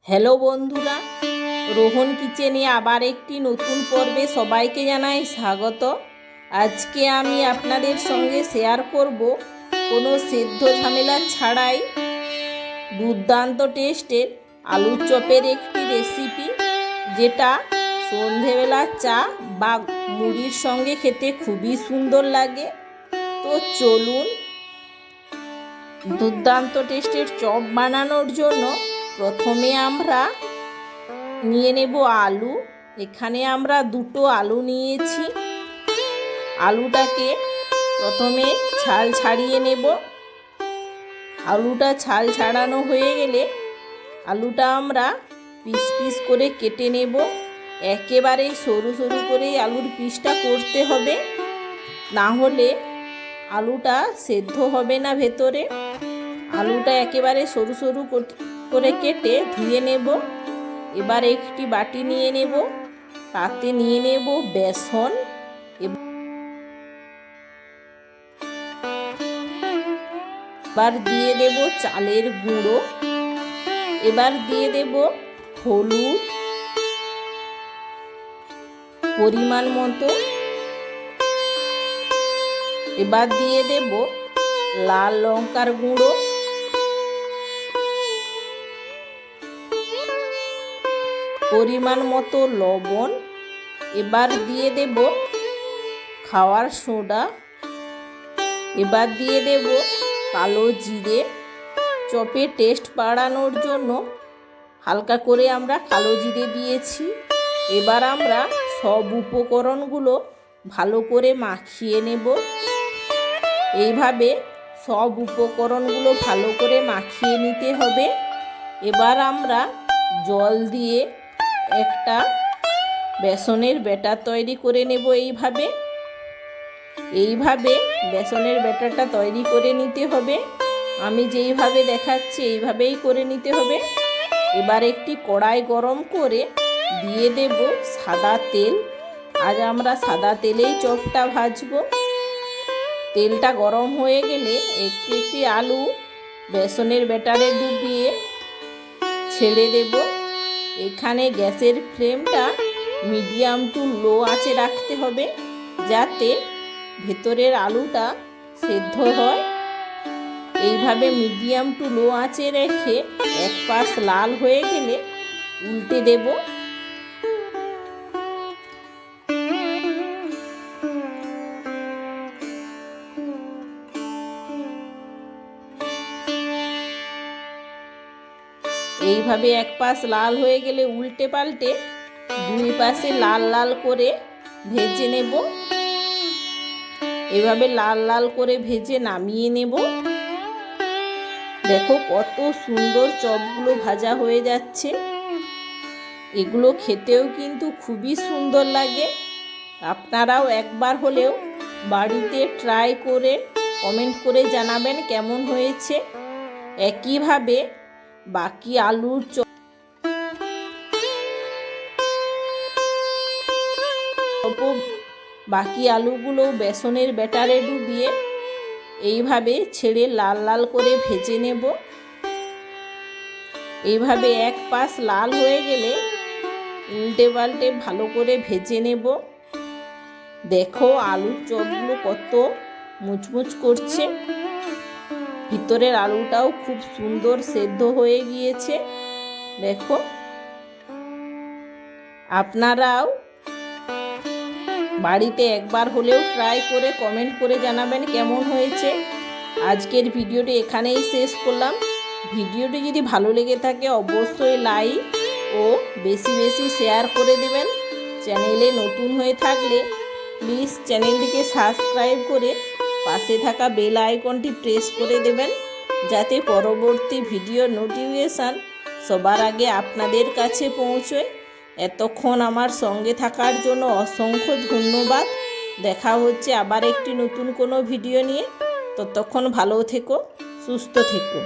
Hello বন্ধুরা, রোহন কিচেনে আবার একটি নতুন পর্বে সবাইকে জানাই স্বাগত। আজকে আমি আপনাদের সঙ্গে শেয়ার করব কোনো সেদ্ধ ঝামেলা ছাড়াই দুর্দান্ত টেস্টের আলুর চপের একটি রেসিপি, যেটা সন্ধেবেলা চা বা মুড়ির সঙ্গে খেতে খুবই সুন্দর লাগে। তো চলুন, দুর্দান্ত টেস্টের চপ বানানোর জন্য প্রথমে আমরা নিয়ে নেব আলু। এখানে আমরা দুটো আলু নিয়েছি। আলুটাকে প্রথমে ছাল ছাড়িয়ে নেব। আলুটা ছাল ছাড়ানো হয়ে গেলে আলুটা আমরা পিস পিস করে কেটে নেব। একেবারে সরু সরু করে আলুর পিসটা করতে হবে, না হলে আলুটা সেদ্ধ হবে না ভেতরে। আলুটা একেবারে সরু সরু করে কেটে ধুয়ে নেব। এবার একটি বাটি নিয়ে নেব, তাতে নিয়ে নেব বেসন, এবার দিয়ে দেব চালের গুঁড়ো, এবার দিয়ে দেব হলুদ পরিমাণ মতো, এবার দিয়ে দেব লাল লঙ্কার গুঁড়ো, পরিমাণ মতো লবণ, এবার দিয়ে দেব খাওয়ার সোডা, এবার দিয়ে দেব কালো জিরে। চপে টেস্ট বাড়ানোর জন্য হালকা করে আমরা কালো জিরে দিয়েছি। এবার আমরা সব উপকরণগুলো ভালো করে মাখিয়ে নেব। এইভাবে সব উপকরণগুলো ভালো করে মাখিয়ে নিতে হবে। এবার আমরা জল দিয়ে একটা বেসনের ব্যাটার তৈরি করে নেব। এইভাবে বেসনের ব্যাটারটা তৈরি করে নিতে হবে। আমি যেইভাবে দেখাচ্ছি এইভাবেই করে নিতে হবে। এবার একটি কড়াই গরম করে দিয়ে দেব সাদা তেল। আজ আমরা সাদা তেলেই চপটা ভাজবো। তেলটা গরম হয়ে গেলে একটি একটি আলু বেসনের ব্যাটারে ডুবিয়ে ছেড়ে দেব। এখানে গ্যাসের ফ্লেমটা মিডিয়াম টু লো আঁচে রাখতে হবে, যাতে ভেতরের আলুটা সেদ্ধ হয়। এইভাবে মিডিয়াম টু লো আঁচে রেখে এক পাশ লাল হয়ে গেলে উল্টে দেব। এইভাবে এক পাশ লাল হয়ে গেলে উল্টে পাল্টে দুই পাশে লাল লাল করে ভেজে নেব। এভাবে লাল লাল করে ভেজে নামিয়ে নেব। দেখো কত সুন্দর চপগুলো ভাজা হয়ে যাচ্ছে। এগুলো খেতেও কিন্তু খুবই সুন্দর লাগে। আপনারাও একবার হলেও বাড়িতে ট্রাই করে কমেন্ট করে জানাবেন কেমন হয়েছে। একইভাবে বাকি আলুর বাকি আলুগুলো বেসনের ব্যাটারে ডুবিয়ে এইভাবে ছেড়ে লাল লাল করে ভেজে নেব। এইভাবে এক পাশ লাল হয়ে গেলে উল্টে পাল্টে ভালো করে ভেজে নেব। দেখো আলুর চপগুলো কত মুচমুচ করছে। ভিতরের আলুটাও খুব সুন্দর সেদ্ধ হয়ে গিয়েছে। দেখো, আপনারাও বাড়িতে একবার হলেও ট্রাই করে কমেন্ট করে জানাবেন কেমন হয়েছে। আজকের ভিডিওটি এখানেই শেষ করলাম। ভিডিওটি যদি ভালো লেগে থাকে অবশ্যই লাইক ও বেশি বেশি শেয়ার করে দেবেন। চ্যানেলে নতুন হয়ে থাকলে প্লিজ চ্যানেলটিকে সাবস্ক্রাইব করে পাশে থাকা বেল আইকনটি প্রেস করে দেবেন, যাতে পরবর্তী ভিডিও নোটিফিকেশান সবার আগে আপনাদের কাছে পৌঁছয়। এতক্ষণ আমার সঙ্গে থাকার জন্য অসংখ্য ধন্যবাদ। দেখা হচ্ছে আবার একটি নতুন কোনো ভিডিও নিয়ে। ততক্ষণ ভালো থেকো, সুস্থ থেকো।